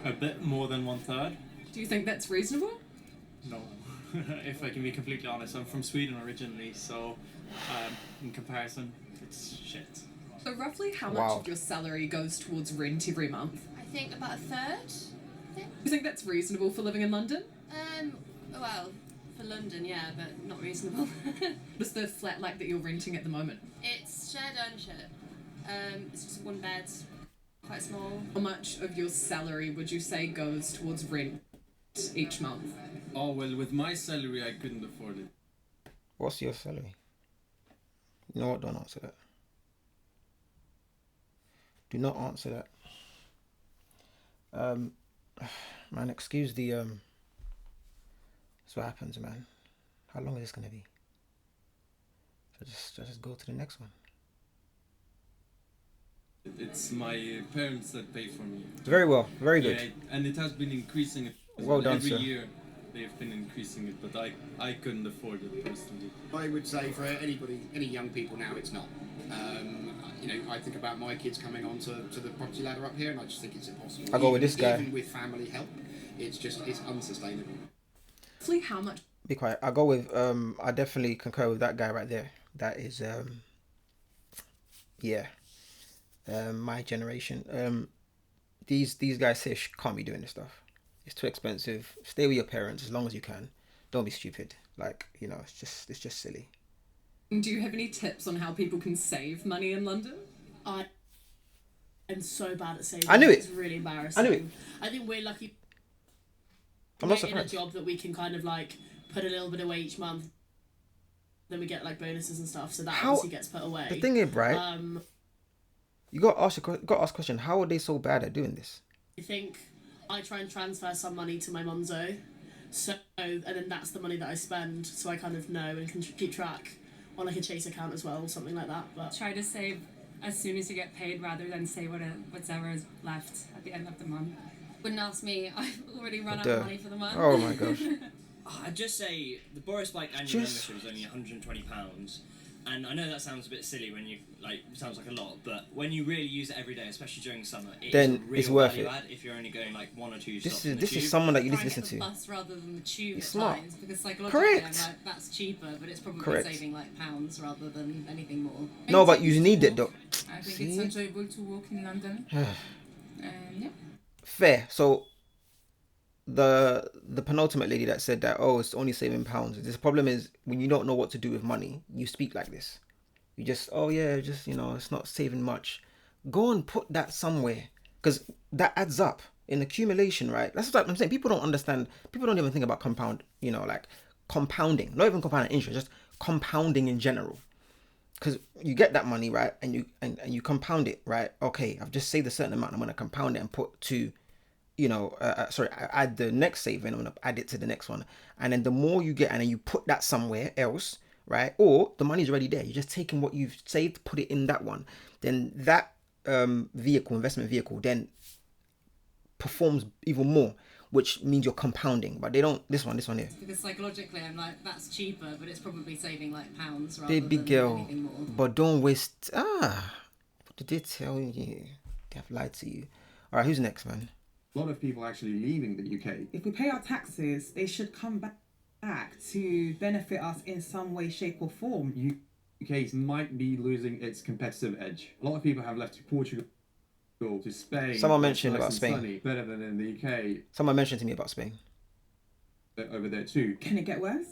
a bit more than 1/3. Do you think that's reasonable? No, if I can be completely honest, I'm from Sweden originally, so in comparison, it's shit. So roughly how much Wow. of your salary goes towards rent every month? I think about a third. Do you think that's reasonable for living in London? Well, for London, yeah, but not reasonable. What's the flat like that you're renting at the moment? It's shared ownership. It's just one bed, quite small. How much of your salary would you say goes towards rent each month? Oh, well, with my salary, I couldn't afford it. What's your salary? You know what? Don't answer that. Do not answer that. Man, excuse the That's what happens, man. How long is this gonna be? So just go to the next one. It's my parents that pay for me. Very well, very good. Yeah, and it has been increasing. Well done, every sir. year. They've been increasing it, but I couldn't afford it personally. I would say for anybody, any young people now, it's not. I think about my kids coming on to the property ladder up here, and I just think it's impossible. I go with this guy. Even with family help, it's unsustainable. Roughly how much? Be quiet. I go with I definitely concur with that guy right there. That is my generation. These guys here can't be doing this stuff. It's too expensive. Stay with your parents as long as you can. Don't be stupid. Like, it's just silly. Do you have any tips on how people can save money in London? I am so bad at saving. I knew it. It's really embarrassing. I knew it. I think we're lucky. I'm not We're in a surprised. job that we can kind of like put a little bit away each month. Then we get like bonuses and stuff, so that obviously gets put away. The thing is, right? You got to ask a question. How are they so bad at doing this? I think I try and transfer some money to my Monzo, and then that's the money that I spend, so I kind of know and can keep track on like a Chase account as well, something like that. But try to save as soon as you get paid rather than say whatever is left at the end of the month. Wouldn't ask me. I've already run out of money for the month. Oh my gosh. I'd just say the Boris Bike annual membership is only £120. And I know that sounds a bit silly when you sounds like a lot, but when you really use it every day, especially during summer, Then real it's worth value it. add if you're only going like one or two This stops. is someone that you need to Try and listen get the to. bus rather than the tube at smart. times, because psychologically Correct. I'm like, that's cheaper, but it's probably Correct. saving like pounds rather than anything more. No, but you need it though. I think See? it's enjoyable to walk in London. Yeah. Fair. So the penultimate lady that said that, oh, it's only saving pounds. This problem is when you don't know what to do with money, you speak like this. You just, oh yeah, just, it's not saving much. Go and put that somewhere, because that adds up in accumulation, right? That's what I'm saying. People don't understand. People don't even think about compounding, not even compounding interest, just compounding in general. Because you get that money, right, and you compound it, right? Okay, I've just saved a certain amount. I'm gonna compound it and put to, add the next saving. I'm gonna add it to the next one, and then the more you get, and then you put that somewhere else, right? Or the money's already there. You're just taking what you've saved, put it in that one. Then that investment vehicle, then performs even more, which means you're compounding. But they don't. This one here. Because psychologically I'm like, that's cheaper, but it's probably saving like pounds rather Baby than girl, anything more. but don't waste. What did they tell you? They have lied to you. All right, who's next, man? A lot of people actually leaving the UK. If we pay our taxes, they should come back to benefit us in some way, shape or form. UK might be losing its competitive edge. A lot of people have left to Portugal, to Spain. Someone mentioned nice about and Spain. Sunny, better than in the UK. Someone mentioned to me about Spain. Over there too. Can it get worse?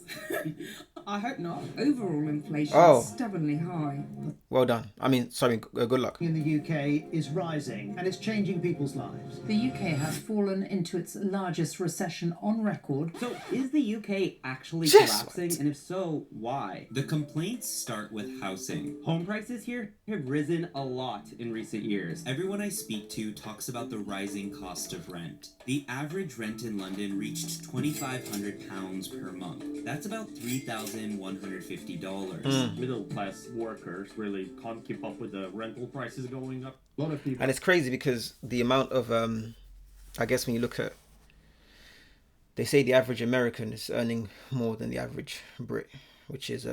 I hope not. Overall inflation Oh. is stubbornly high. Well done. I mean, sorry. Good luck. In the UK is rising and it's changing people's lives. The UK has fallen into its largest recession on record. So is the UK actually Yes, collapsing? what? And if so, why? The complaints start with housing. Home prices here have risen a lot in recent years. Everyone I speak to talks about the rising cost of rent. The average rent in London reached £2,500 per month. That's about $3,150. Middle class workers really can't keep up with the rental prices going up. A lot of people. And it's crazy because the amount of, I guess when you look at, they say the average American is earning more than the average Brit, which is,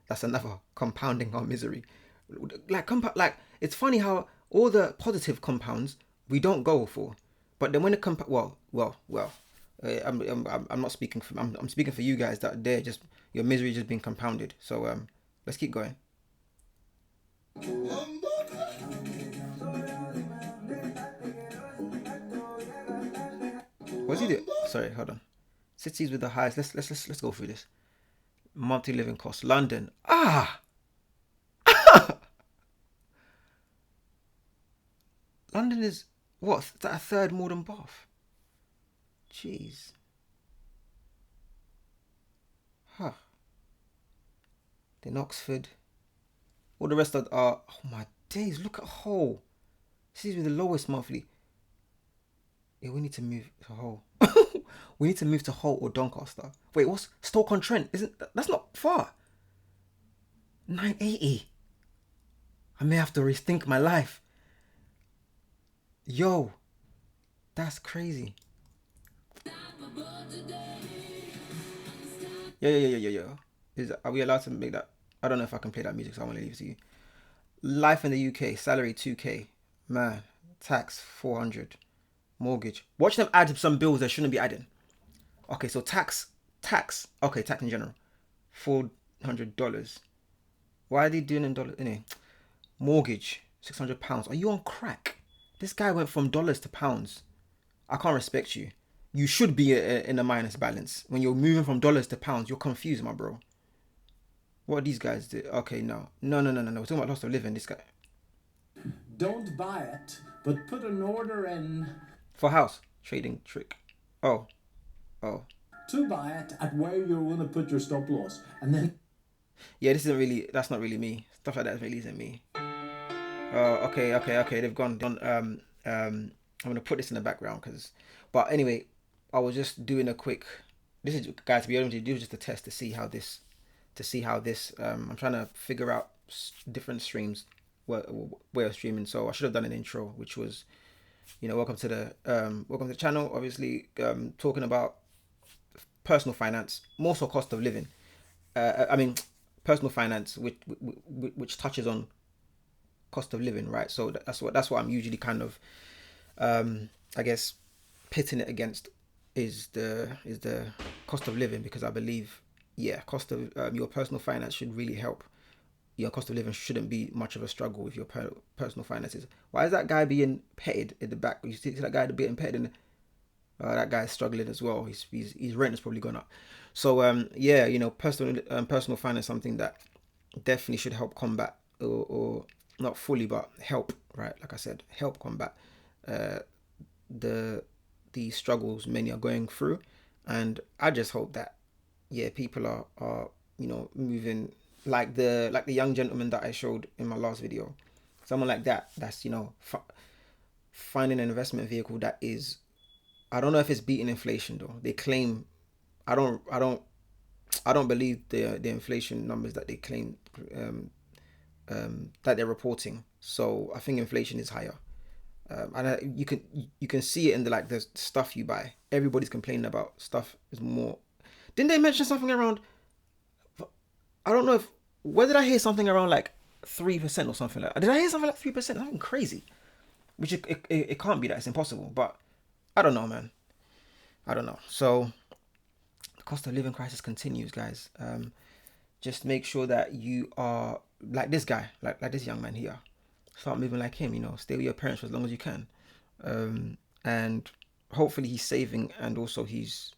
that's another compounding our misery. Like it's funny how all the positive compounds We don't go for. But then when it I'm not speaking for. I'm speaking for you guys that they're just your misery just being compounded. So let's keep going. What's he do? Sorry, hold on. Cities with the highest. Let's go through this. Monthly living cost. London. London is what? Is that a third more than Bath? Jeez. Huh. Then Oxford. All the rest are. Oh my days! Look at Hull. Cities with the lowest monthly. Yeah, we need to move to Hull. We need to move to Hull or Doncaster. Wait, what's Stoke-on-Trent? That's not far. 980. I may have to rethink my life. Yo, that's crazy. Yeah. Are we allowed to make that? I don't know if I can play that music, so I'm gonna leave it to you. Life in the UK, salary 2k, man, tax 400, mortgage. Watch them add some bills they shouldn't be adding. Okay, so tax. Okay, tax in general, $400. Why are they doing in dollars? Anyway, mortgage £600. Are you on crack? This guy went from dollars to pounds. I can't respect you. You should be in a minus balance. When you're moving from dollars to pounds, you're confused, my bro. What are these guys do? Okay, no. We're talking about cost of living. This guy. Don't buy it, but put an order in. For house. Trading trick. Oh. To buy it at where you're going to put your stop loss. And then. Yeah, that's not really me. Stuff like that really isn't me. Okay. They've gone. I'm going to put this in the background but anyway, I was just doing a quick, this is, guys, to be able to do just a test to see how this, I'm trying to figure out different streams, way of streaming. So I should have done an intro, which was, welcome to the channel, obviously, talking about personal finance, more so cost of living. Personal finance, which touches on cost of living, right? So that's what I'm usually kind of, I guess, pitting it against is the cost of living, because I believe, cost of your personal finance should really help. Your cost of living shouldn't be much of a struggle with your personal finances. Why is that guy being petted in the back? You see that guy being petted in that guy's struggling as well. His rent has probably gone up. So personal finance, something that definitely should help combat, or not fully, but help, right? Like I said, help combat the struggles many are going through. And I just hope that people are moving like the young gentleman that I showed in my last video. Someone like that's finding an investment vehicle that is, I don't know if it's beating inflation though. They claim, I don't believe the inflation numbers that they claim that they're reporting. So I think inflation is higher. And you can see it in the stuff you buy. Everybody's complaining about stuff is more. Didn't they mention something around? I don't know where did I hear something around 3% or something like that? Did I hear something like 3%? Something crazy. Which it can't be that. It's impossible. But I don't know, man. I don't know. So the cost of living crisis continues, guys. Just make sure that you are like this guy, like this young man here. Start moving like him, stay with your parents for as long as you can. And hopefully he's saving, and also he's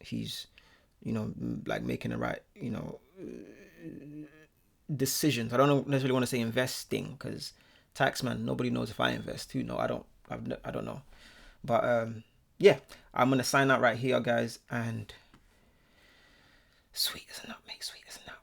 making the right, decisions. I don't necessarily want to say investing, because tax man, nobody knows if I invest. Who know? I don't know. But I'm gonna sign out right here, guys, and sweet as a nutmeg, sweet as a nut.